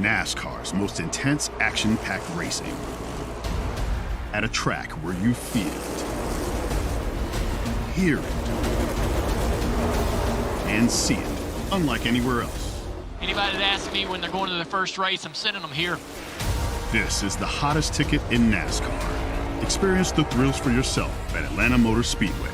NASCAR's most intense action-packed racing. At a track where you feel it, hear it, and see it, unlike anywhere else. Anybody that asks me when they're going to their first race, I'm sending them here. This is the hottest ticket in NASCAR. Experience the thrills for yourself at Atlanta Motor Speedway.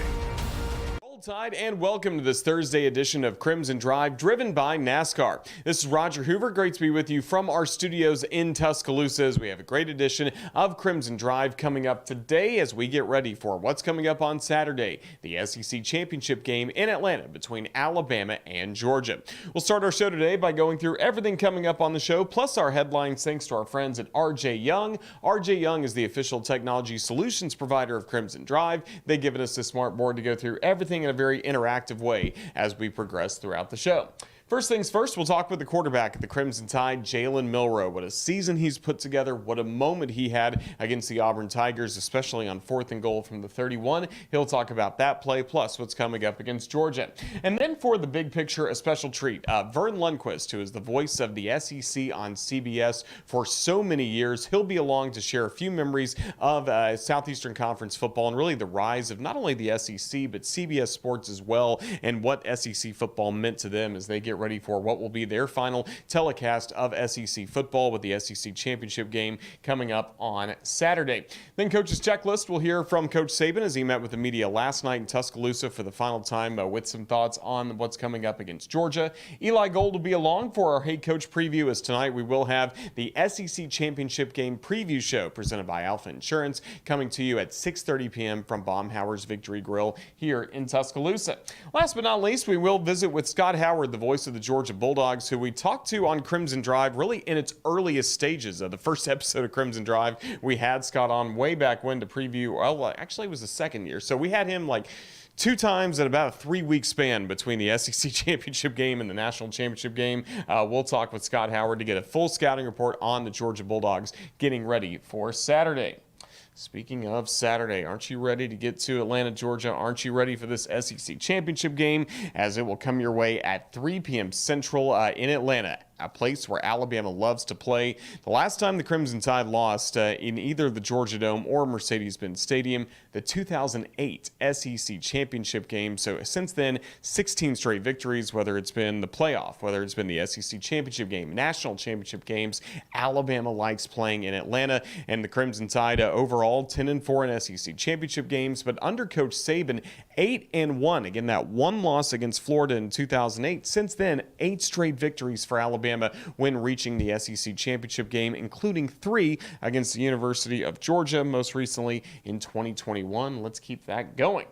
Tide, and welcome to this Thursday edition of Crimson Drive, driven by NASCAR. This is Roger Hoover. Great to be with you from our studios in Tuscaloosa as we have a great edition of Crimson Drive coming up today as we get ready for what's coming up on Saturday, the SEC Championship game in Atlanta between Alabama and Georgia. We'll start our show today by going through everything coming up on the show, plus our headlines thanks to our friends at RJ Young. RJ Young is the official technology solutions provider of Crimson Drive. They've given us a smart board to go through everything in a very interactive way as we progress throughout the show. First things first, we'll talk with the quarterback of the Crimson Tide, Jalen Milroe. What a season he's put together. What a moment he had against the Auburn Tigers, especially on 4th and goal from the 31. He'll talk about that play, plus what's coming up against Georgia. And then for the big picture, a special treat. Verne Lundquist, who is the voice of the SEC on CBS for so many years, he'll be along to share a few memories of Southeastern Conference football and really the rise of not only the SEC, but CBS Sports as well, and what SEC football meant to them as they get ready for what will be their final telecast of SEC football with the SEC Championship game coming up on Saturday. Then Coach's Checklist, we'll hear from Coach Saban as he met with the media last night in Tuscaloosa for the final time with some thoughts on what's coming up against Georgia. Eli Gold will be along for our head coach preview as tonight we will have the SEC Championship game preview show presented by Alpha Insurance coming to you at 6:30 p.m. from Baumhauer's Victory Grill here in Tuscaloosa. Last but not least, we will visit with Scott Howard, the voice of the Georgia Bulldogs, who we talked to on Crimson Drive really in its earliest stages of the first episode of Crimson Drive. We had Scott on way back when to preview, well, actually it was the second year. So we had him like 2 times at about a 3-week span between the SEC Championship game and the National Championship game. We'll talk with Scott Howard to get a full scouting report on the Georgia Bulldogs getting ready for Saturday. Speaking of Saturday, aren't you ready to get to Atlanta, Georgia? Aren't you ready for this SEC Championship game as it will come your way at 3 p.m. Central in Atlanta, a place where Alabama loves to play. The last time the Crimson Tide lost in either the Georgia Dome or Mercedes-Benz Stadium, the 2008 SEC Championship game. So since then, 16 straight victories, whether it's been the playoff, whether it's been the SEC Championship game, National Championship games. Alabama likes playing in Atlanta, and the Crimson Tide overall 10-4 in SEC Championship games, but under Coach Saban, 8-1. Again, that one loss against Florida in 2008. Since then, 8 straight victories for Alabama when reaching the SEC Championship game, including 3 against the University of Georgia, most recently in 2021. Let's keep that going.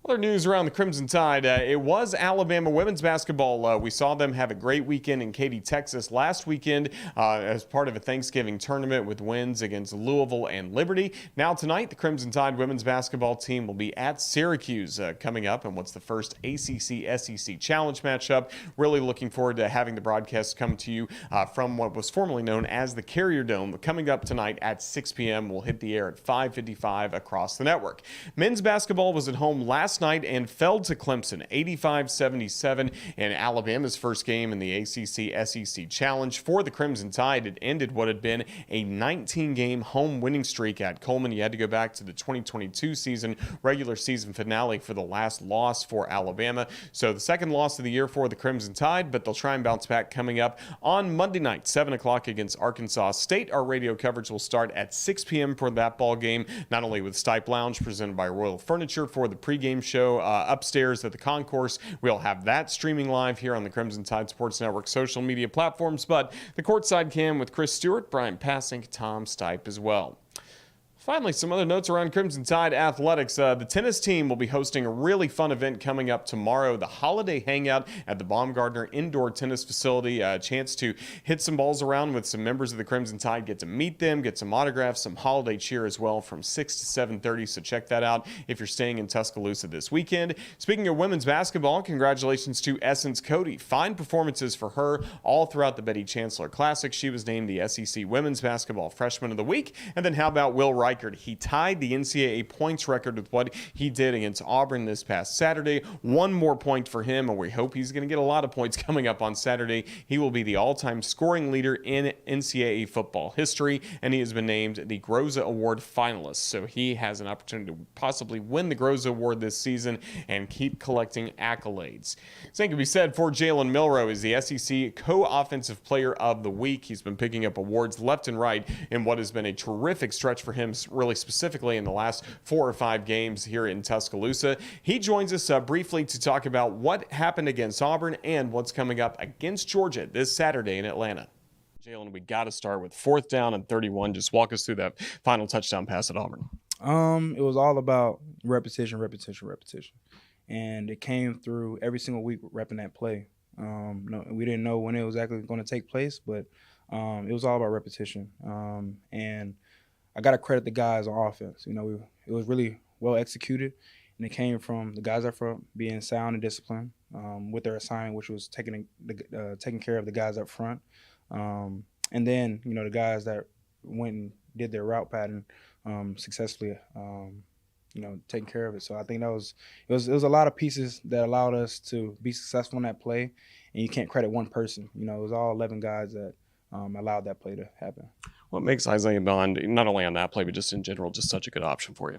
Other news around the Crimson Tide, it was Alabama women's basketball. We saw them have a great weekend in Katy, Texas last weekend as part of a Thanksgiving tournament with wins against Louisville and Liberty. Now tonight, the Crimson Tide women's basketball team will be at Syracuse coming up in what's the first ACC-SEC Challenge matchup. Really looking forward to having the broadcast come to you from what was formerly known as the Carrier Dome. Coming up tonight at 6 p.m. We'll hit the air at 5:55 across the network. Men's basketball was at home last night and fell to Clemson 85-77 in Alabama's first game in the ACC-SEC Challenge. For the Crimson Tide, it ended what had been a 19-game home winning streak at Coleman. You had to go back to the 2022 season, regular season finale for the last loss for Alabama. So the second loss of the year for the Crimson Tide, but they'll try and bounce back coming up on Monday night, 7 o'clock against Arkansas State. Our radio coverage will start at 6 p.m. for that ball game, not only with Stipe Lounge presented by Royal Furniture for the pregame show upstairs at the concourse. We'll have that streaming live here on the Crimson Tide Sports Network social media platforms, but the courtside cam with Chris Stewart, Brian Passink, Tom Stipe as well. Finally, some other notes around Crimson Tide athletics. The tennis team will be hosting a really fun event coming up tomorrow, the Holiday Hangout at the Baumgardner Indoor Tennis Facility. A chance to hit some balls around with some members of the Crimson Tide, get to meet them, get some autographs, some holiday cheer as well from 6 to 7:30, so check that out if you're staying in Tuscaloosa this weekend. Speaking of women's basketball, congratulations to Essence Cody. Fine performances for her all throughout the Betty Chancellor Classic. She was named the SEC Women's Basketball Freshman of the Week. And then how about Will Reich record. He tied the NCAA points record with what he did against Auburn this past Saturday. One more point for him, and we hope he's going to get a lot of points coming up on Saturday. He will be the all-time scoring leader in NCAA football history, and he has been named the Groza Award finalist. So he has an opportunity to possibly win the Groza Award this season and keep collecting accolades. Same can be said for Jalen Milroe as the SEC Co-Offensive Player of the Week. He's been picking up awards left and right in what has been a terrific stretch for him, really specifically in the last 4 or 5 games here in Tuscaloosa. He joins us briefly to talk about what happened against Auburn and what's coming up against Georgia this Saturday in Atlanta. Jalen, we got to start with 4th down and 31. Just walk us through that final touchdown pass at Auburn. It was all about repetition. And it came through every single week repping that play. No, we didn't know when it was actually going to take place, but it was all about repetition. And I got to credit the guys on offense. It was really well executed, and it came from the guys up front being sound and disciplined with their assignment, which was taking care of the guys up front. And then, the guys that went and did their route pattern successfully, taking care of it. So I think it was a lot of pieces that allowed us to be successful in that play, and you can't credit one person. It was all 11 guys that allowed that play to happen. What makes Isaiah Bond, not only on that play, but just in general, just such a good option for you?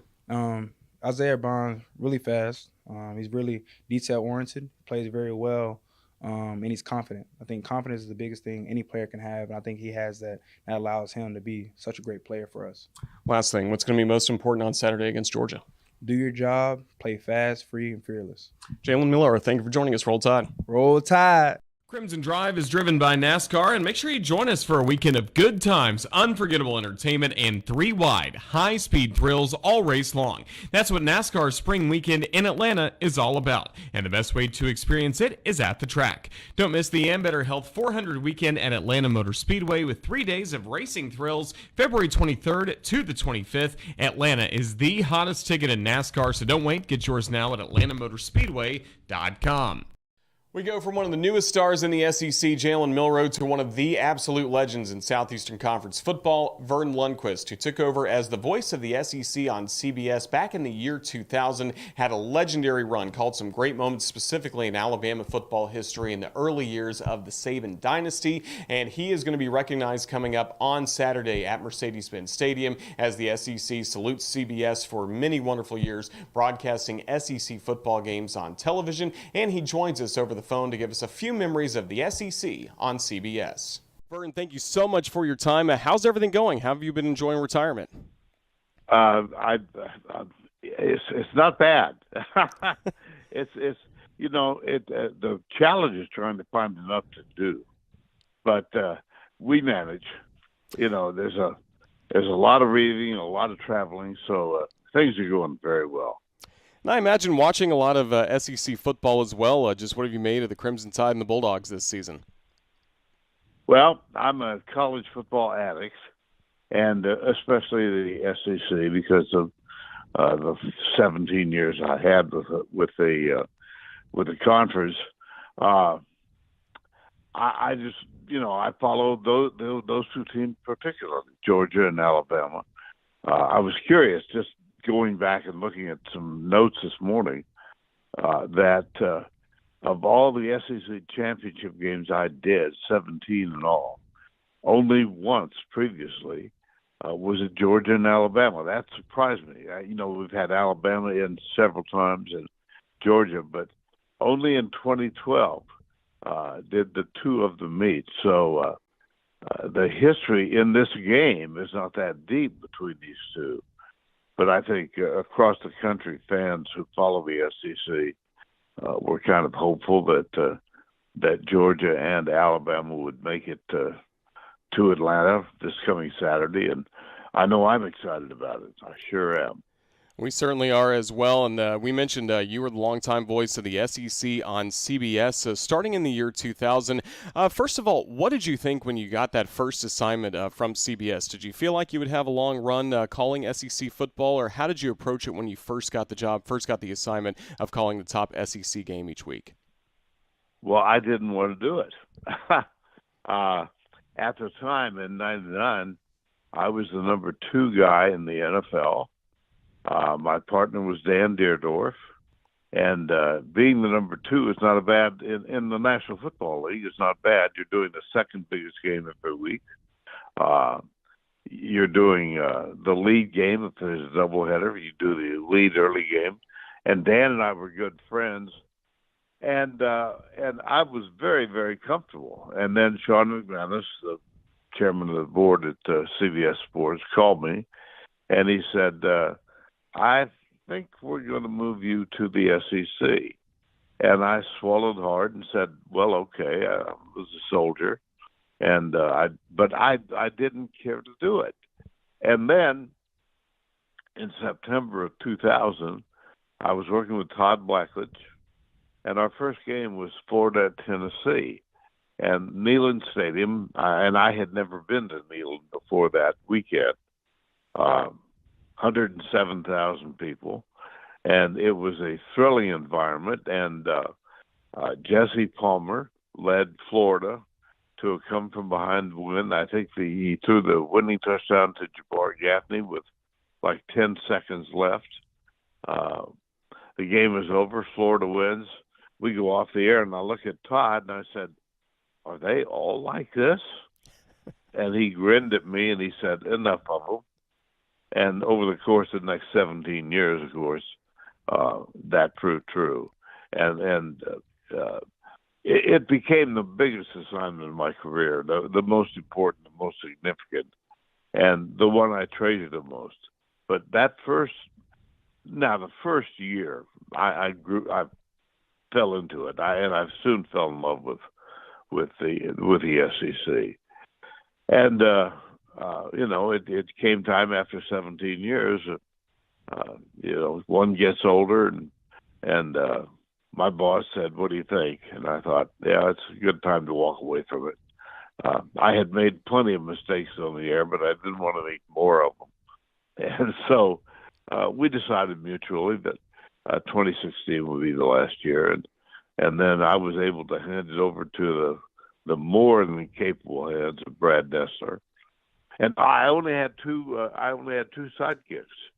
Isaiah Bond, really fast. He's really detail-oriented, plays very well, and he's confident. I think confidence is the biggest thing any player can have, and I think he has that. That allows him to be such a great player for us. Last thing, what's going to be most important on Saturday against Georgia? Do your job, play fast, free, and fearless. Jalen Milroe, thank you for joining us. Roll Tide. Roll Tide. Crimson Drive is driven by NASCAR, and make sure you join us for a weekend of good times, unforgettable entertainment, and 3 wide, high-speed thrills all race long. That's what NASCAR Spring Weekend in Atlanta is all about, and the best way to experience it is at the track. Don't miss the Better Health 400 weekend at Atlanta Motor Speedway with 3 days of racing thrills, February 23rd to the 25th. Atlanta is the hottest ticket in NASCAR, so don't wait. Get yours now at atlantamotorspeedway.com. We go from one of the newest stars in the SEC, Jalen Milroe, to one of the absolute legends in Southeastern Conference football, Verne Lundquist, who took over as the voice of the SEC on CBS back in the year 2000, had a legendary run, called some great moments specifically in Alabama football history in the early years of the Saban dynasty, and he is going to be recognized coming up on Saturday at Mercedes-Benz Stadium as the SEC salutes CBS for many wonderful years broadcasting SEC football games on television, and he joins us over the phone to give us a few memories of the SEC on CBS. Verne, thank you so much for your time. How's everything going? How have you been enjoying retirement? It's not bad. The challenge is trying to find enough to do, but we manage. There's a lot of reading, a lot of traveling, so things are going very well. And I imagine watching a lot of SEC football as well. Just what have you made of the Crimson Tide and the Bulldogs this season? Well, I'm a college football addict, and especially the SEC because of the 17 years I had with the conference. I just I followed those 2 teams particularly, Georgia and Alabama. I was curious, just going back and looking at some notes this morning, that of all the SEC championship games I did, 17 in all, only once previously was it Georgia and Alabama. That surprised me. We've had Alabama in several times and Georgia, but only in 2012 did the 2 of them meet. So the history in this game is not that deep between these 2. But I think across the country, fans who follow the SEC were kind of hopeful that Georgia and Alabama would make it to Atlanta this coming Saturday, and I know I'm excited about it. I sure am. We certainly are as well, and we mentioned you were the longtime voice of the SEC on CBS, starting in the year 2000. First of all, what did you think when you got that first assignment from CBS? Did you feel like you would have a long run calling SEC football, or how did you approach it when you first got the job, first got the assignment of calling the top SEC game each week? Well, I didn't want to do it. At the time in '99, I was the number 2 guy in the NFL. My partner was Dan Deerdorf. And being the number 2 is not a bad, in the National Football League, it's not bad. You're doing the second biggest game every week. You're doing the lead game if there's a doubleheader. You do the lead early game. And Dan and I were good friends. And I was very, very comfortable. And then Sean McManus, the chairman of the board at CBS Sports, called me, and he said, I think we're going to move you to the SEC. And I swallowed hard and said, well, okay, I was a soldier. And but I didn't care to do it. And then in September of 2000, I was working with Todd Blackledge, and our first game was Florida at Tennessee. And Neyland Stadium, and I had never been to Neyland before that weekend, 107,000 people. And it was a thrilling environment. And Jesse Palmer led Florida to a come-from-behind win. I think he threw the winning touchdown to Jabbar Gaffney with like 10 seconds left. The game is over. Florida wins. We go off the air, and I look at Todd, and I said, are they all like this? And he grinned at me, and he said, enough of them. And over the course of the next 17 years, of course, that proved true. And it became the biggest assignment in my career, the most important, the most significant, and the one I treasured the most. But the first year, I fell into it, and I soon fell in love with the SEC. And it came time after 17 years. One gets older, and my boss said, "What do you think?" And I thought, "Yeah, it's a good time to walk away from it." I had made plenty of mistakes on the air, but I didn't want to make more of them, and so we decided mutually that 2016 would be the last year, and then I was able to hand it over to the more than capable hands of Brad Nessler. And I only had two sidekicks.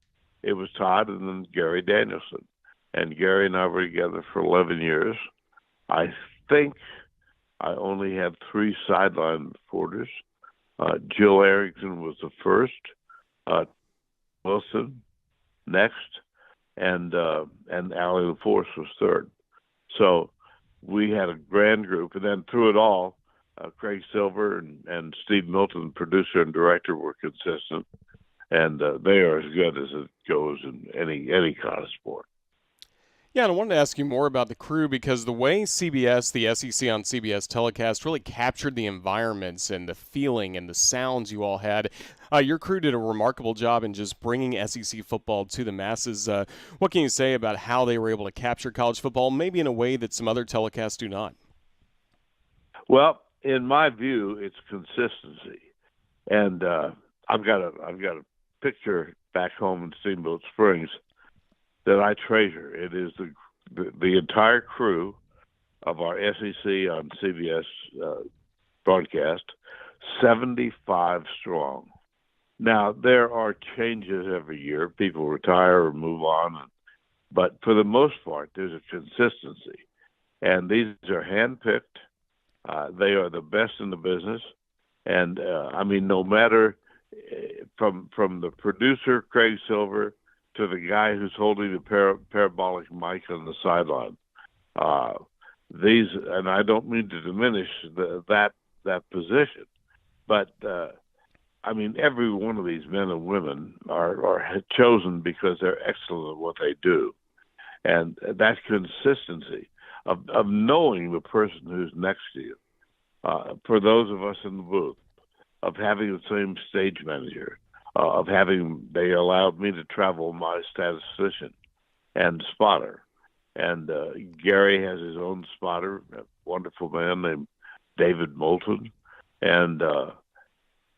It was Todd and then Gary Danielson. And Gary and I were together for 11 years. I think I only had 3 sideline reporters. Jill Arrington was the first, Wilson next, and Allie LaForce was third. So we had a grand group. And then through it all, Craig Silver and Steve Milton, producer and director, were consistent, and they are as good as it goes in any kind of sport. Yeah, and I wanted to ask you more about the crew, because the way CBS, the SEC on CBS telecast, really captured the environments and the feeling and the sounds you all had. Your crew did a remarkable job in just bringing SEC football to the masses. What can you say about how they were able to capture college football, maybe in a way that some other telecasts do not? Well, in my view, it's consistency, and I've got a picture back home in Steamboat Springs that I treasure. It is the entire crew of our SEC on CBS broadcast, 75 strong. Now, there are changes every year. People retire or move on, but for the most part, there's a consistency, and these are handpicked. They are the best in the business, and no matter from the producer Craig Silver to the guy who's holding the parabolic mic on the sideline, these, and I don't mean to diminish that position, but every one of these men and women are chosen because they're excellent at what they do, and that consistency of knowing the person who's next to you. For those of us in the booth, of having the same stage manager, they allowed me to travel my statistician and spotter. And Gary has his own spotter, a wonderful man named David Moulton. And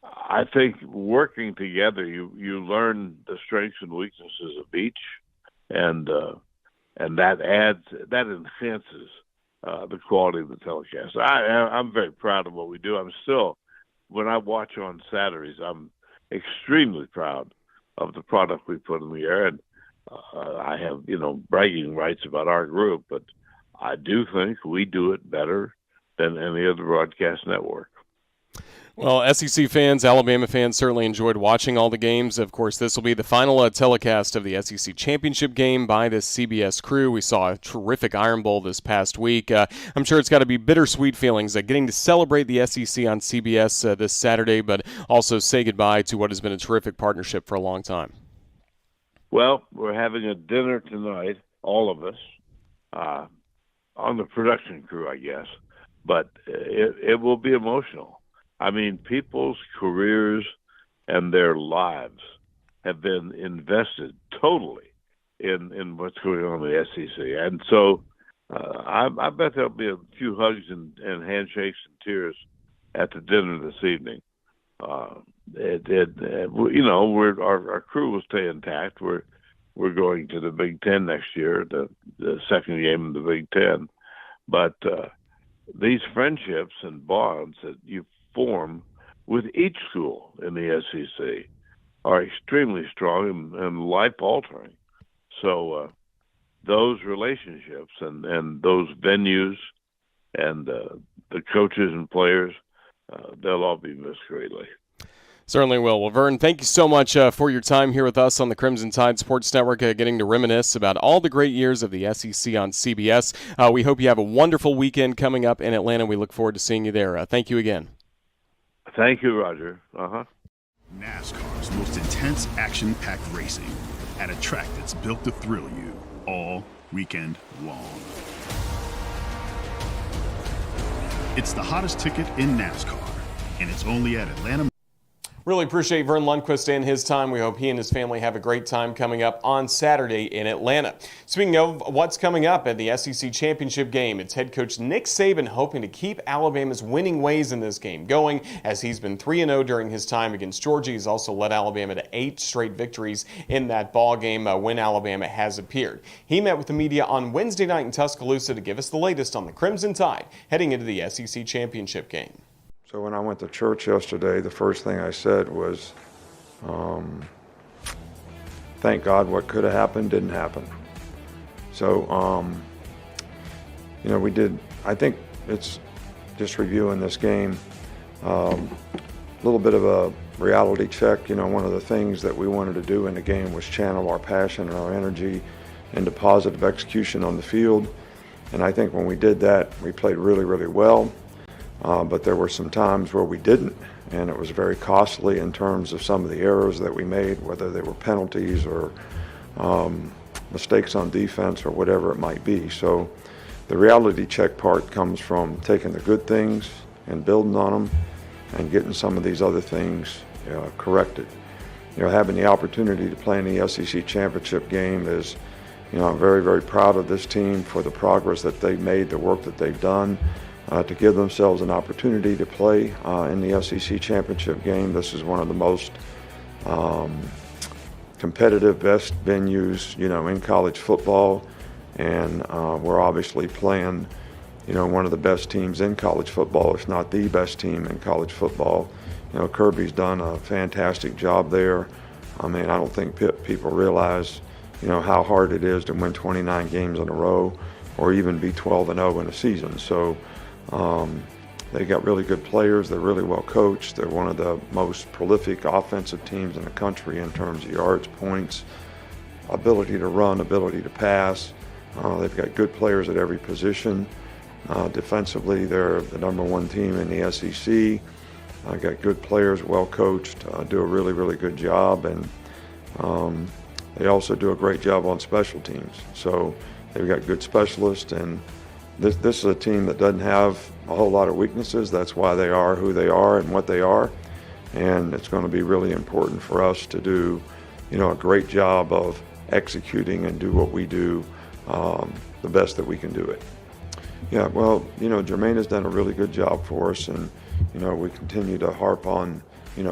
I think working together, you learn the strengths and weaknesses of each, and that enhances the quality of the telecast. I'm very proud of what we do. I'm still, when I watch on Saturdays, I'm extremely proud of the product we put in the air. And I have, bragging rights about our group, but I do think we do it better than any other broadcast network. Well, SEC fans, Alabama fans certainly enjoyed watching all the games. Of course, this will be the final telecast of the SEC championship game by this CBS crew. We saw a terrific Iron Bowl this past week. I'm sure it's got to be bittersweet feelings getting to celebrate the SEC on CBS this Saturday, but also say goodbye to what has been a terrific partnership for a long time. Well, we're having a dinner tonight, all of us, on the production crew, I guess, but it will be emotional. I mean, people's careers and their lives have been invested totally in what's going on in the SEC. And so I bet there'll be a few hugs and handshakes and tears at the dinner this evening. Our crew will stay intact. We're going to the Big Ten next year, the second game in the Big Ten. But these friendships and bonds that you form with each school in the SEC are extremely strong and life-altering. So those relationships and those venues and the coaches and players, they'll all be missed greatly. Certainly will. Well, Verne, thank you so much for your time here with us on the Crimson Tide Sports Network, getting to reminisce about all the great years of the SEC on CBS. We hope you have a wonderful weekend coming up in Atlanta. We look forward to seeing you there. Thank you again. Thank you, Roger. NASCAR's most intense action-packed racing at a track that's built to thrill you all weekend long. It's the hottest ticket in NASCAR, and it's only at Atlanta. Really appreciate Verne Lundquist and his time. We hope he and his family have a great time coming up on Saturday in Atlanta. Speaking of what's coming up at the SEC championship game, it's head coach Nick Saban hoping to keep Alabama's winning ways in this game going, as he's been 3-0 during his time against Georgia. He's also led Alabama to 8 straight victories in that ball game when Alabama has appeared. He met with the media on Wednesday night in Tuscaloosa to give us the latest on the Crimson Tide heading into the SEC championship game. So when I went to church yesterday, the first thing I said was, thank God what could have happened didn't happen. So, we did, I think it's just reviewing this game, a little bit of a reality check. One of the things that we wanted to do in the game was channel our passion and our energy into positive execution on the field. And I think when we did that, we played really, really well. But there were some times where we didn't, and it was very costly in terms of some of the errors that we made, whether they were penalties or mistakes on defense or whatever it might be. So the reality check part comes from taking the good things and building on them and getting some of these other things corrected. Having the opportunity to play in the SEC championship game is, I'm very, very proud of this team for the progress that they've made, the work that they've done. To give themselves an opportunity to play in the SEC championship game. This is one of the most competitive, best venues, in college football, and we're obviously playing, one of the best teams in college football, if not the best team in college football. Kirby's done a fantastic job there. I mean, I don't think people realize, how hard it is to win 29 games in a row, or even be 12-0 in a season. So. They got really good players. They're really well coached. They're one of the most prolific offensive teams in the country in terms of yards, points, ability to run, ability to pass. They've got good players at every position. Defensively, they're the #1 team in the SEC. Got good players, well coached, do a really, really good job, and they also do a great job on special teams. So they've got good specialists, and this is a team that doesn't have a whole lot of weaknesses. That's why they are who they are and what they are. And it's going to be really important for us to do, a great job of executing and do what we do the best that we can do it. Yeah, well, Jermaine has done a really good job for us, and, we continue to harp on,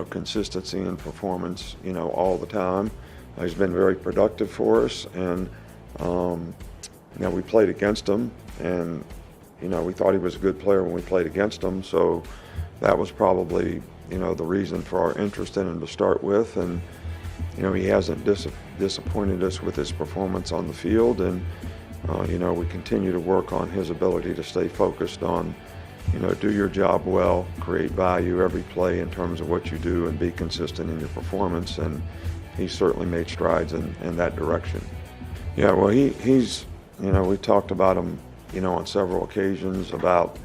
consistency and performance, all the time. He's been very productive for us, and, we played against him, and we thought he was a good player when we played against him, so that was probably the reason for our interest in him to start with. And, he hasn't disappointed us with his performance on the field. And, we continue to work on his ability to stay focused on, do your job well, create value every play in terms of what you do, and be consistent in your performance. And he's certainly made strides in that direction. Yeah, well, he's, we talked about him, on several occasions about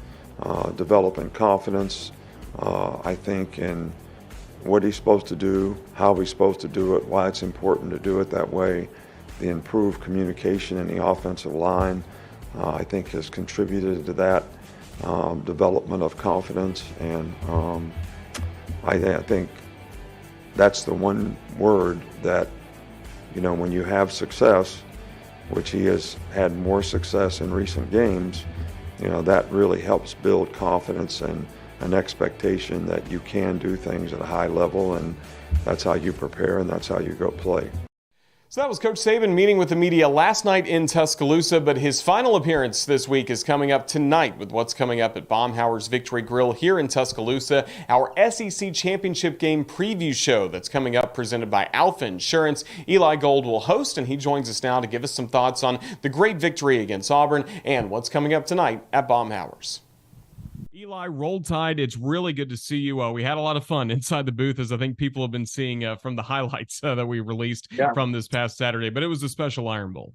developing confidence, I think, in what he's supposed to do, how he's supposed to do it, why it's important to do it that way. The improved communication in the offensive line, I think, has contributed to that development of confidence. And I think that's the one word that, when you have success, which he has had more success in recent games, that really helps build confidence and an expectation that you can do things at a high level, and that's how you prepare and that's how you go play. So that was Coach Saban meeting with the media last night in Tuscaloosa, but his final appearance this week is coming up tonight with what's coming up at Baumhower's Victory Grill here in Tuscaloosa, our SEC Championship Game preview show that's coming up, presented by Alpha Insurance. Eli Gold will host, and he joins us now to give us some thoughts on the great victory against Auburn and what's coming up tonight at Baumhower's. Eli, Roll Tide, it's really good to see you. We had a lot of fun inside the booth, as I think people have been seeing from the highlights that we released from this past Saturday, but it was a special Iron Bowl.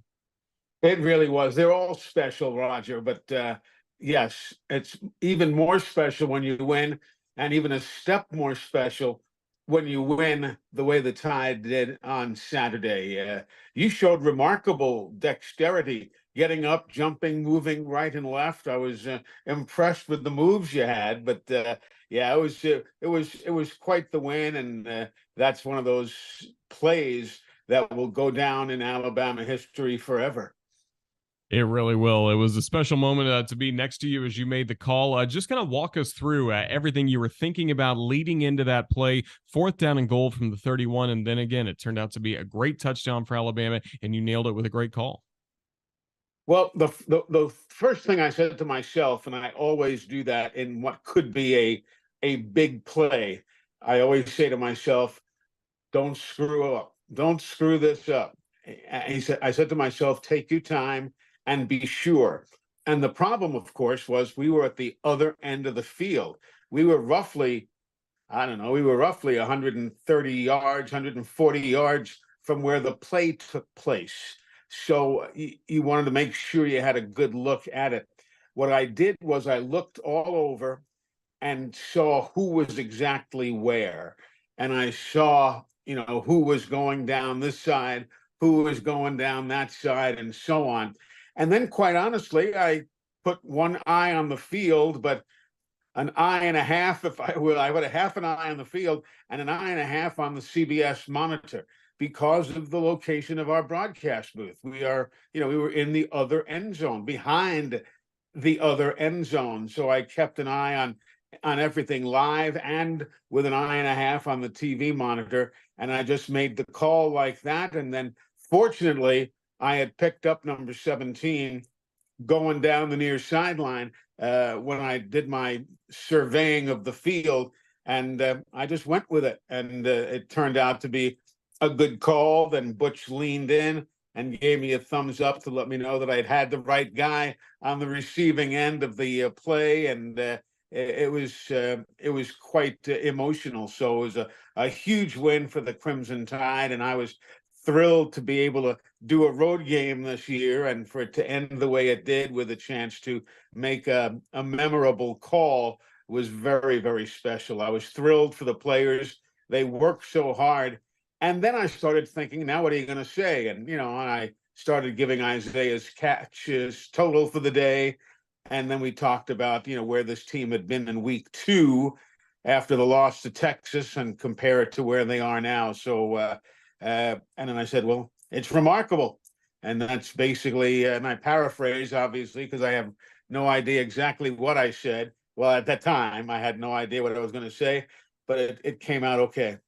It really was. They're all special, Roger, but yes, it's even more special when you win, and even a step more special when you win the way the Tide did on Saturday. You showed remarkable dexterity, getting up, jumping, moving right and left. I was impressed with the moves you had, but yeah, it was quite the win, and that's one of those plays that will go down in Alabama history forever. It really will. It was a special moment to be next to you as you made the call. Just kind of walk us through everything you were thinking about leading into that play, 4th down and goal from the 31, and then again, it turned out to be a great touchdown for Alabama, and you nailed it with a great call. Well, the first thing I said to myself, and I always do that in what could be a big play, I always say to myself, don't screw up. Don't screw this up. I said to myself, take your time and be sure. And the problem, of course, was we were at the other end of the field. We were roughly, 130 yards, 140 yards from where the play took place. So you wanted to make sure you had a good look at it. What I did was I looked all over and saw who was exactly where. And I saw, who was going down this side, who was going down that side, and so on. And then, quite honestly, I put one eye on the field, but an eye and a half, I would have half an eye on the field and an eye and a half on the CBS monitor, because of the location of our broadcast booth. We were in the other end zone, behind the other end zone. So I kept an eye on everything live and with an eye and a half on the TV monitor. And I just made the call like that. And then fortunately, I had picked up number 17 going down the near sideline when I did my surveying of the field. And I just went with it. And it turned out to be a good call. Then Butch leaned in and gave me a thumbs up to let me know that I'd had the right guy on the receiving end of the play. And it was quite emotional. So it was a huge win for the Crimson Tide. And I was thrilled to be able to do a road game this year, and for it to end the way it did with a chance to make a memorable call was very, very special. I was thrilled for the players. They worked so hard. And then I started thinking, now what are you going to say? And, and I started giving Isaiah's catches total for the day. And then we talked about, where this team had been in week 2 after the loss to Texas and compare it to where they are now. So, and then I said, well, it's remarkable. And that's basically, and I paraphrase, obviously, because I have no idea exactly what I said. Well, at that time, I had no idea what I was going to say, but it came out okay.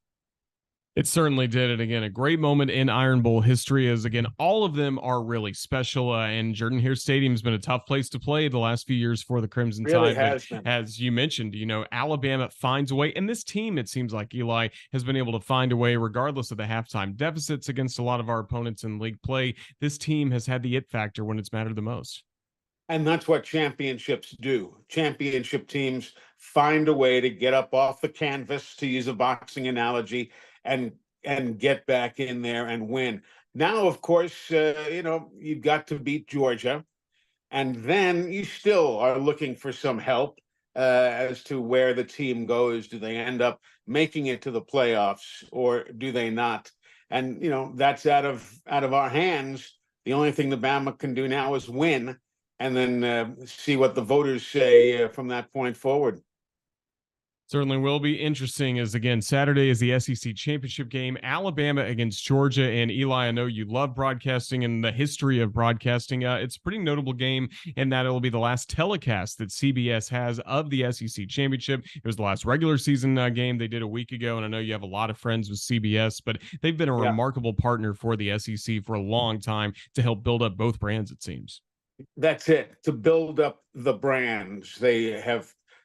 It certainly did. And again, a great moment in Iron Bowl history as, again, all of them are really special. And Jordan-Hare Stadium has been a tough place to play the last few years for the Crimson Really Tide. But has been. as you mentioned, Alabama finds a way. And this team, it seems like, Eli, has been able to find a way, regardless of the halftime deficits against a lot of our opponents in league play. This team has had the it factor when it's mattered the most. And that's what championships do. Championship teams find a way to get up off the canvas, to use a boxing analogy, and get back in there and win. Now, of course, you've got to beat Georgia, and then you still are looking for some help as to where the team goes. Do they end up making it to the playoffs, or do they not? And that's out of our hands. The only thing the Bama can do now is win, and then see what the voters say from that point forward. Certainly will be interesting, as again, Saturday is the SEC championship game, Alabama against Georgia. And Eli, I know you love broadcasting and the history of broadcasting. It's a pretty notable game in that it will be the last telecast that CBS has of the SEC championship. It was the last regular season game they did a week ago. And I know you have a lot of friends with CBS, but they've been a remarkable partner for the SEC for a long time to help build up both brands, it seems. That's it, to build up the brands.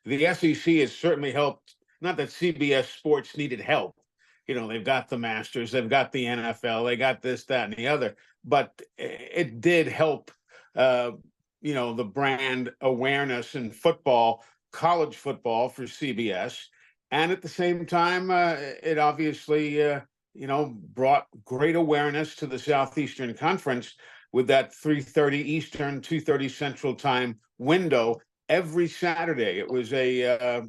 The SEC has certainly helped. Not that CBS Sports needed help. They've got the Masters, they've got the NFL, they got this, that, and the other. But it did help, the brand awareness in football, college football for CBS. And at the same time, it obviously, brought great awareness to the Southeastern Conference with that 3:30 Eastern, 2:30 Central Time window every Saturday. It was a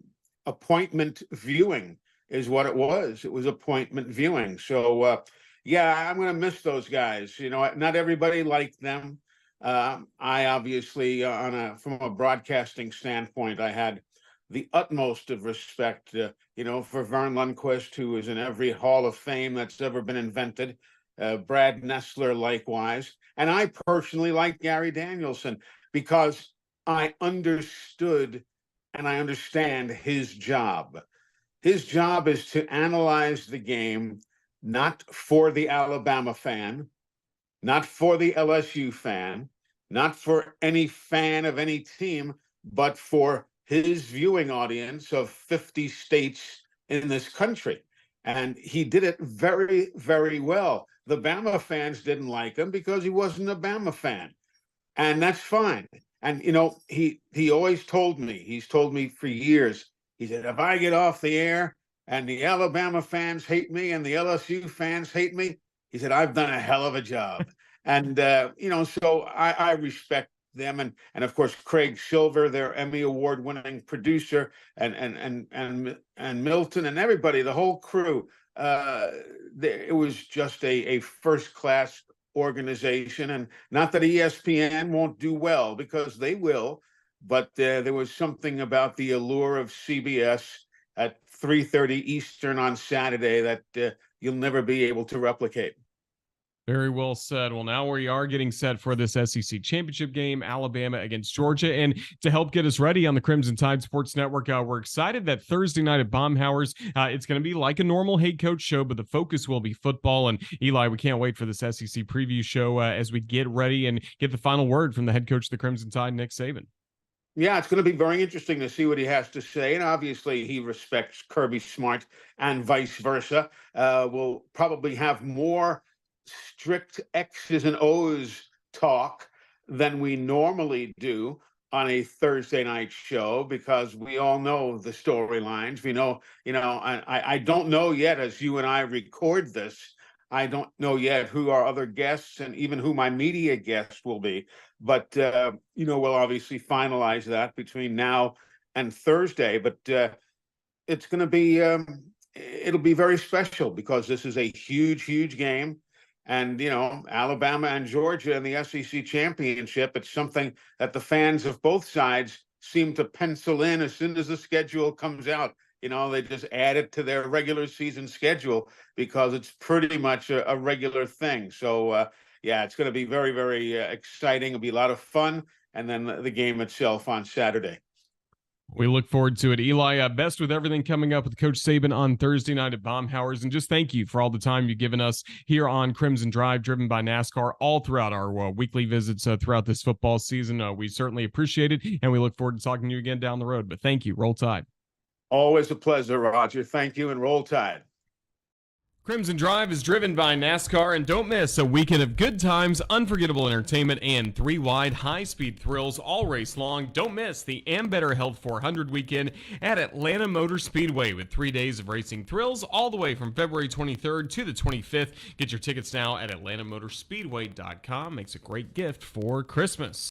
appointment viewing is what it was. It was appointment viewing. So, I'm going to miss those guys. Not everybody liked them. I obviously, from a broadcasting standpoint, I had the utmost of respect, for Verne Lundquist, who is in every Hall of Fame that's ever been invented. Brad Nessler, likewise. And I personally like Gary Danielson because I understood and I understand his job. His job is to analyze the game, not for the Alabama fan, not for the LSU fan, not for any fan of any team, but for his viewing audience of 50 states in this country. And he did it very, very well. The Bama fans didn't like him because he wasn't a Bama fan. And that's fine. And, he always told me, he's told me for years, he said, if I get off the air and the Alabama fans hate me and the LSU fans hate me, he said, I've done a hell of a job. And, so I respect them. And of course, Craig Silver, their Emmy Award winning producer, and Milton and everybody, the whole crew. It was just a first class organization. And not that ESPN won't do well, because they will, but there was something about the allure of CBS at 3:30 Eastern on Saturday that you'll never be able to replicate. Very well said. Well, now we are getting set for this SEC championship game, Alabama against Georgia. And to help get us ready on the Crimson Tide Sports Network, we're excited that Thursday night at Baumhauer's, it's going to be like a normal head coach show, but the focus will be football. And Eli, we can't wait for this SEC preview show as we get ready and get the final word from the head coach of the Crimson Tide, Nick Saban. Yeah, it's going to be very interesting to see what he has to say. And obviously, he respects Kirby Smart and vice versa. We'll probably have more strict X's and O's talk than we normally do on a Thursday night show, because we all know the storylines. We know, I don't know yet, as you and I record this, I don't know yet who our other guests and even who my media guest will be. But, we'll obviously finalize that between now and Thursday. But it's going to be, it'll be very special, because this is a huge, huge game. And, Alabama and Georgia in the SEC championship, it's something that the fans of both sides seem to pencil in as soon as the schedule comes out. They just add it to their regular season schedule because it's pretty much a regular thing. So, it's going to be very, very exciting. It'll be a lot of fun. And then the game itself on Saturday. We look forward to it. Eli, best with everything coming up with Coach Saban on Thursday night at Baumhauer's. And just thank you for all the time you've given us here on Crimson Drive, driven by NASCAR, all throughout our weekly visits throughout this football season. We certainly appreciate it, and we look forward to talking to you again down the road. But thank you. Roll Tide. Always a pleasure, Roger. Thank you, and roll Tide. Crimson Drive is driven by NASCAR, and don't miss a weekend of good times, unforgettable entertainment, and 3 wide high-speed thrills all race long. Don't miss the Ambetter Health 400 weekend at Atlanta Motor Speedway with 3 days of racing thrills all the way from February 23rd to the 25th. Get your tickets now at atlantamotorspeedway.com. Makes a great gift for Christmas.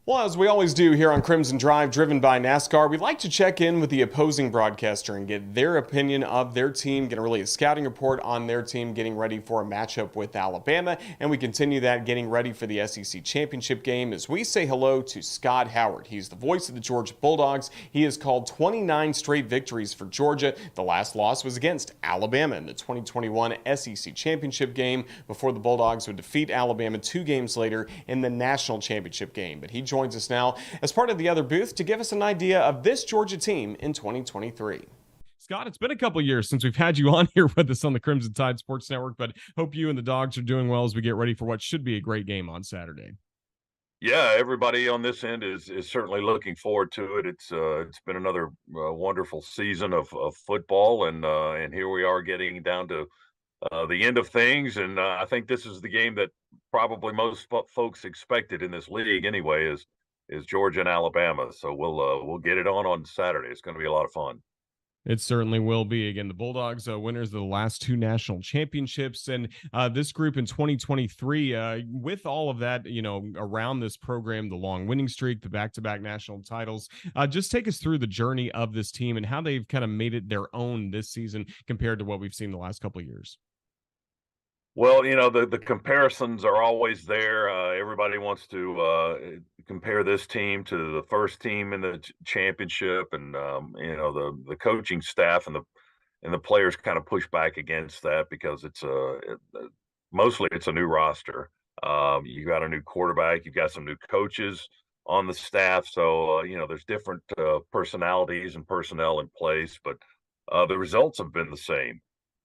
Well, as we always do here on Crimson Drive, driven by NASCAR, we'd like to check in with the opposing broadcaster and get their opinion of their team, get a scouting report on their team getting ready for a matchup with Alabama, and we continue that getting ready for the SEC Championship game as we say hello to Scott Howard. He's the voice of the Georgia Bulldogs. He has called 29 straight victories for Georgia. The last loss was against Alabama in the 2021 SEC Championship game before the Bulldogs would defeat Alabama 2 games later in the National Championship game. But he joins us now as part of the other booth to give us an idea of this Georgia team in 2023. Scott, it's been a couple years since we've had you on here with us on the Crimson Tide Sports Network, but hope you and the Dogs are doing well as we get ready for what should be a great game on Saturday. Yeah, everybody on this end is certainly looking forward to it. It's been another wonderful season of football, and here we are getting down to the end of things, and I think this is the game that probably most folks expected in this league anyway is Georgia and Alabama. So we'll get it on Saturday. It's going to be a lot of fun. It certainly will be. Again, the Bulldogs winners of the last 2 national championships, and this group in 2023, with all of that, around this program, the long winning streak, the back-to-back national titles, just take us through the journey of this team and how they've kind of made it their own this season compared to what we've seen the last couple of years. Well, the comparisons are always there. Everybody wants to compare this team to the first team in the championship, and the coaching staff and the players kind of push back against that because mostly it's a new roster. You got a new quarterback, you've got some new coaches on the staff, so there's different personalities and personnel in place, but the results have been the same.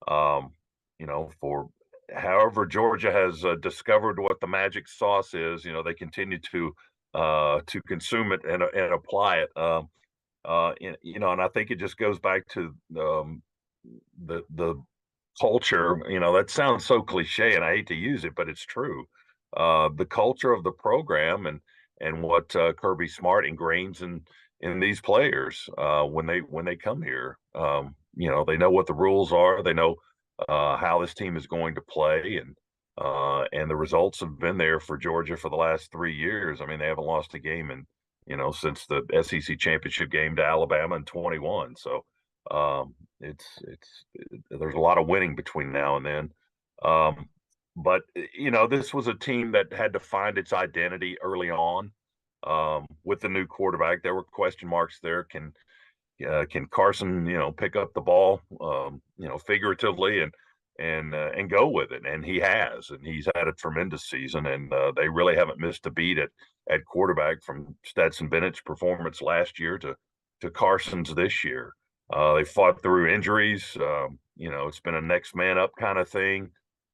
For however Georgia has discovered what the magic sauce is, they continue to consume it and apply it. And I think it just goes back to the culture. That sounds so cliche, and I hate to use it, but it's true. The culture of the program and what Kirby Smart ingrains in these players when they come here. They know what the rules are. They know how this team is going to play, and the results have been there for Georgia for the last 3 years. I mean, they haven't lost a game since the SEC championship game to Alabama in 21. So there's a lot of winning between now and then. But this was a team that had to find its identity early on with the new quarterback. There were question marks there. Can Carson, pick up the ball, figuratively and go with it? And he has, and he's had a tremendous season. And they really haven't missed a beat at quarterback from Stetson Bennett's performance last year to Carson's this year. They fought through injuries. It's been a next man up kind of thing.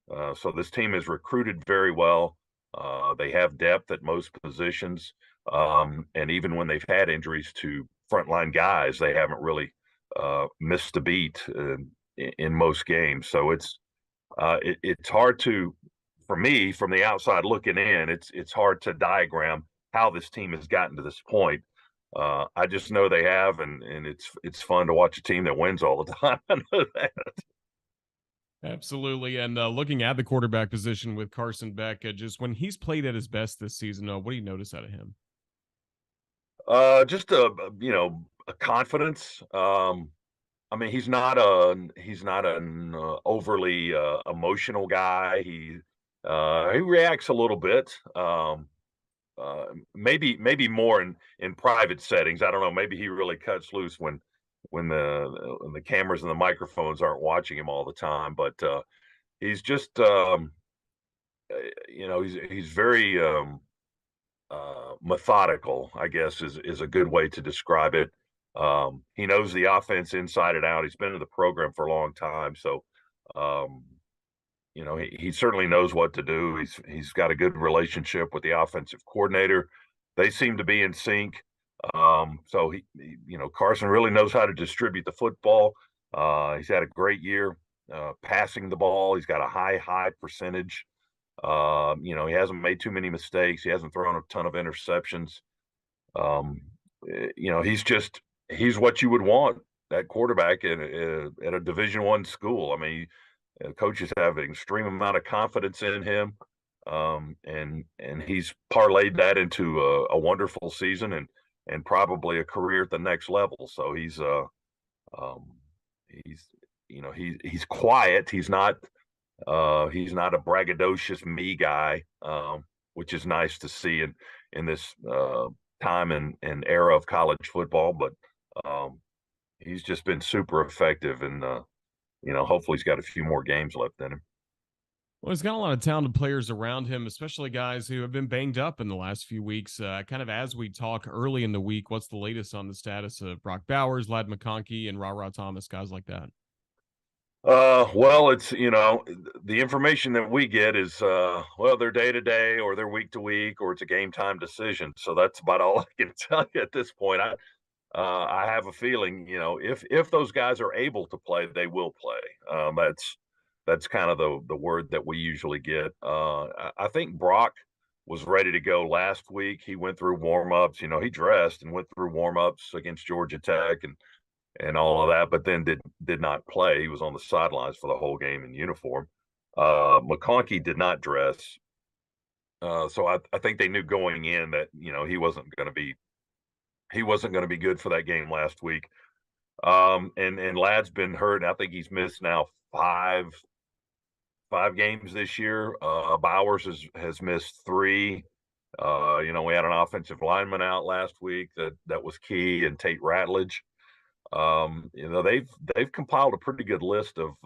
So this team is recruited very well. They have depth at most positions. And even when they've had injuries to frontline guys, they haven't really missed a beat in most games. So it's hard to, for me, from the outside looking in, it's hard to diagram how this team has gotten to this point. I just know they have, and it's fun to watch a team that wins all the time. I know that. Absolutely. And looking at the quarterback position with Carson Beck, just when he's played at his best this season, what do you notice out of him? Just a confidence. I mean, he's not an overly emotional guy. He reacts a little bit. Maybe more in private settings. I don't know. Maybe he really cuts loose when the cameras and the microphones aren't watching him all the time. But he's just he's very methodical, I guess is a good way to describe it. He knows the offense inside and out. He's been in the program for a long time, so he certainly knows what to do. He's got a good relationship with the offensive coordinator. They seem to be in sync. So Carson really knows how to distribute the football. He's had a great year passing the ball. He's got a high percentage. He hasn't made too many mistakes. He hasn't thrown a ton of interceptions. He's what you would want, that quarterback at a Division I school. I mean, coaches have an extreme amount of confidence in him, and he's parlayed that into a wonderful season and probably a career at the next level. So he's quiet. He's not a braggadocious me guy, which is nice to see in this time and era of college football. But he's just been super effective, and hopefully he's got a few more games left in him. Well, he's got a lot of talented players around him, especially guys who have been banged up in the last few weeks. Kind of as we talk early in the week, what's the latest on the status of Brock Bowers, Ladd McConkey, and Ra Thomas, guys like that? Well, it's, the information that we get is, they're day to day or they're week to week or it's a game time decision. So that's about all I can tell you at this point. I have a feeling, if those guys are able to play, they will play. That's kind of the word that we usually get. I think Brock was ready to go last week. He went through warm-ups. He dressed and went through warm-ups against Georgia Tech and all of that, but then did not play. He was on the sidelines for the whole game in uniform. McConkey did not dress. So I think they knew going in that, he wasn't going to be good for that game last week. And Ladd's been hurt. I think he's missed now five games this year. Bowers has missed 3. We had an offensive lineman out last week that was key, and Tate Ratledge. They've compiled a pretty good list of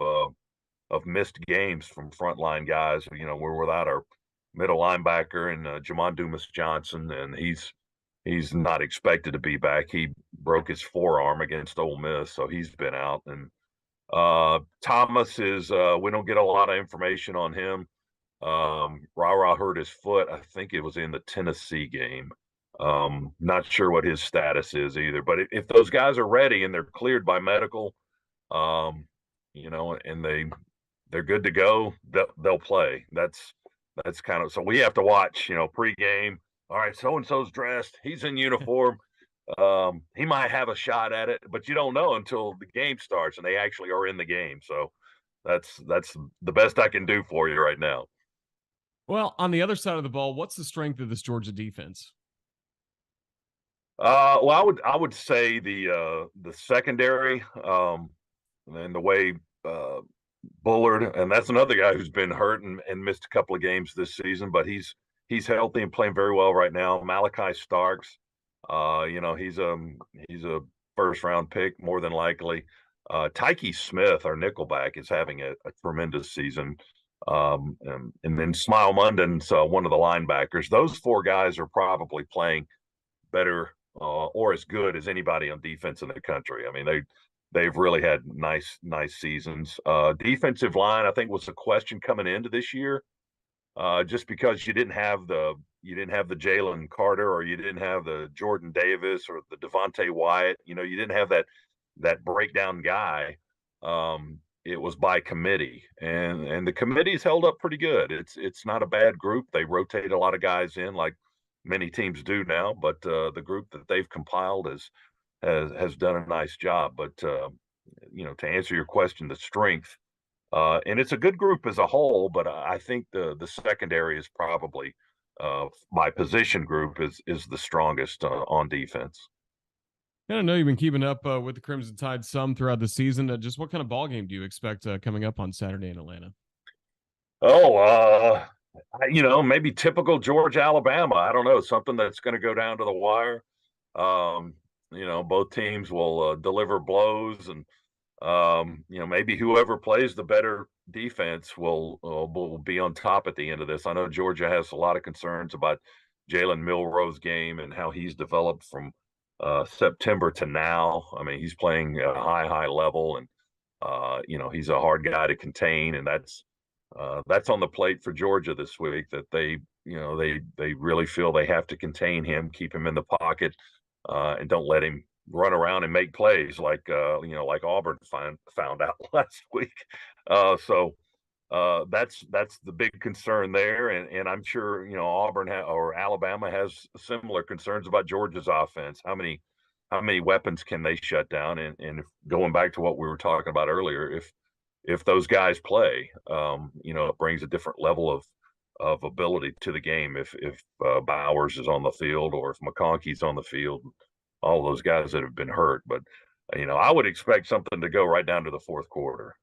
missed games from frontline guys. We're without our middle linebacker and Jamon Dumas Johnson, and he's not expected to be back. He broke his forearm against Ole Miss, so he's been out. And Thomas is we don't get a lot of information on him. Ra hurt his foot. I think it was in the Tennessee game. Not sure what his status is either, but if those guys are ready and they're cleared by medical, and they're good to go, they'll play. That's kind of, so we have to watch, pregame. All right, so-and-so's dressed. He's in uniform. He might have a shot at it, but you don't know until the game starts and they actually are in the game. So that's the best I can do for you right now. Well, on the other side of the ball, what's the strength of this Georgia defense? I would say the secondary, and the way Bullard, and that's another guy who's been hurt and missed a couple of games this season, but he's healthy and playing very well right now. Malachi Starks, he's a first round pick more than likely. Tyke Smith, our nickelback, is having a tremendous season. And then Smile Munden's one of the linebackers. Those 4 guys are probably playing better or as good as anybody on defense in the country. I mean, they've really had nice seasons. Defensive line, I think, was a question coming into this year, just because you didn't have the Jalen Carter, or you didn't have the Jordan Davis or the Devontae Wyatt. You didn't have that breakdown guy. It was by committee, and the committee's held up pretty good. It's not a bad group. They rotate a lot of guys in, like many teams do now, but the group that they've compiled has done a nice job. But to answer your question, the strength, and it's a good group as a whole, but I think the secondary is probably my position group is the strongest on defense. And I know you've been keeping up with the Crimson Tide some throughout the season. Just what kind of ball game do you expect coming up on Saturday in Atlanta? Maybe typical Georgia, Alabama. I don't know, something that's going to go down to the wire. Both teams will deliver blows, and maybe whoever plays the better defense will be on top at the end of this. I know Georgia has a lot of concerns about Jalen Milroe's game and how he's developed from September to now. I mean, he's playing at a high level, and he's a hard guy to contain, and that's on the plate for Georgia this week. That they really feel they have to contain him, keep him in the pocket, and don't let him run around and make plays like Auburn found out last week. So that's the big concern there, and I'm sure Auburn or Alabama has similar concerns about Georgia's offense. How many weapons can they shut down? And if, going back to what we were talking about earlier, if those guys play, it brings a different level of ability to the game. If Bowers is on the field, or if McConkey's on the field, all those guys that have been hurt. But I would expect something to go right down to the fourth quarter.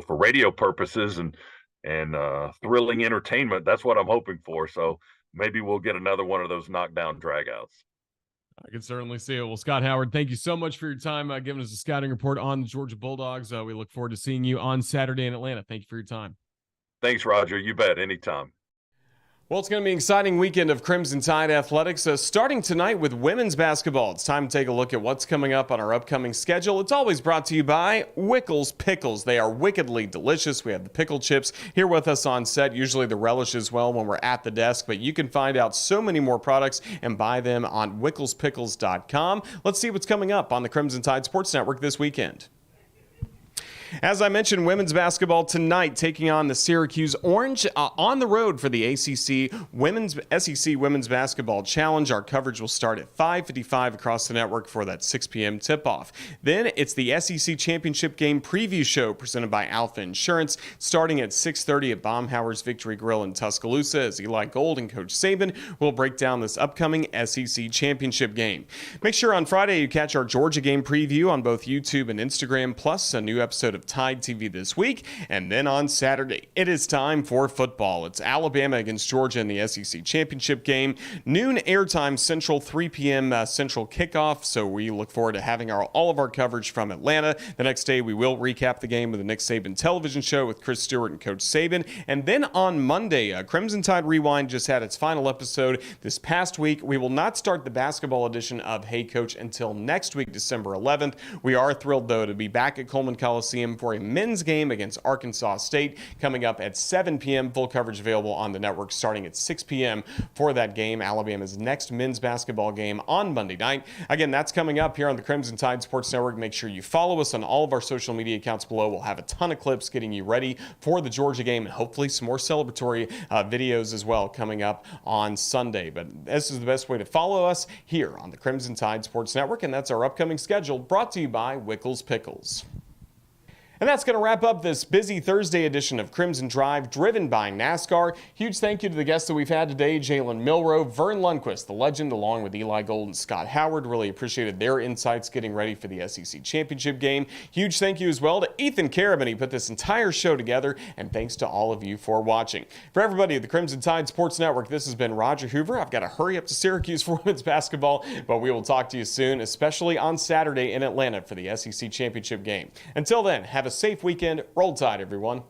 For radio purposes and thrilling entertainment, that's what I'm hoping for. So maybe we'll get another one of those knockdown dragouts. I can certainly see it. Well, Scott Howard, thank you so much for your time giving us a scouting report on the Georgia Bulldogs. We look forward to seeing you on Saturday in Atlanta. Thank you for your time. Thanks, Roger. You bet. Anytime. Well, it's going to be an exciting weekend of Crimson Tide athletics, starting tonight with women's basketball. It's time to take a look at what's coming up on our upcoming schedule. It's always brought to you by Wickles Pickles. They are wickedly delicious. We have the pickle chips here with us on set, usually the relish as well when we're at the desk, but you can find out so many more products and buy them on wicklespickles.com. Let's see what's coming up on the Crimson Tide Sports Network this weekend. As I mentioned, women's basketball tonight taking on the Syracuse Orange on the road for the SEC Women's Basketball Challenge. Our coverage will start at 5:55 across the network for that 6 p.m. tip-off. Then it's the SEC Championship Game preview show presented by Alpha Insurance, starting at 6:30 at Baumhauer's Victory Grill in Tuscaloosa, as Eli Gold and Coach Saban will break down this upcoming SEC Championship game. Make sure on Friday you catch our Georgia game preview on both YouTube and Instagram, plus a new episode of Tide TV this week. And then on Saturday, it is time for football. It's Alabama against Georgia in the SEC Championship game. Noon airtime Central, 3 p.m. Central kickoff. So we look forward to having all of our coverage from Atlanta. The next day, we will recap the game with the Nick Saban television show with Chris Stewart and Coach Saban. And then on Monday, Crimson Tide Rewind just had its final episode this past week. We will not start the basketball edition of Hey Coach until next week, December 11th. We are thrilled, though, to be back at Coleman Coliseum for a men's game against Arkansas State coming up at 7 p.m. Full coverage available on the network starting at 6 p.m. for that game, Alabama's next men's basketball game on Monday night. Again, that's coming up here on the Crimson Tide Sports Network. Make sure you follow us on all of our social media accounts below. We'll have a ton of clips getting you ready for the Georgia game and hopefully some more celebratory videos as well coming up on Sunday. But this is the best way to follow us here on the Crimson Tide Sports Network, and that's our upcoming schedule brought to you by Wickles Pickles. And that's going to wrap up this busy Thursday edition of Crimson Drive, driven by NASCAR. Huge thank you to the guests that we've had today, Jalen Milroe, Verne Lundquist, the legend, along with Eli Gold and Scott Howard. Really appreciated their insights getting ready for the SEC Championship game. Huge thank you as well to Ethan Carabin. He put this entire show together, and thanks to all of you for watching. For everybody at the Crimson Tide Sports Network, this has been Roger Hoover. I've got to hurry up to Syracuse for women's basketball, but we will talk to you soon, especially on Saturday in Atlanta for the SEC Championship game. Until then, have a safe weekend. Roll Tide, everyone.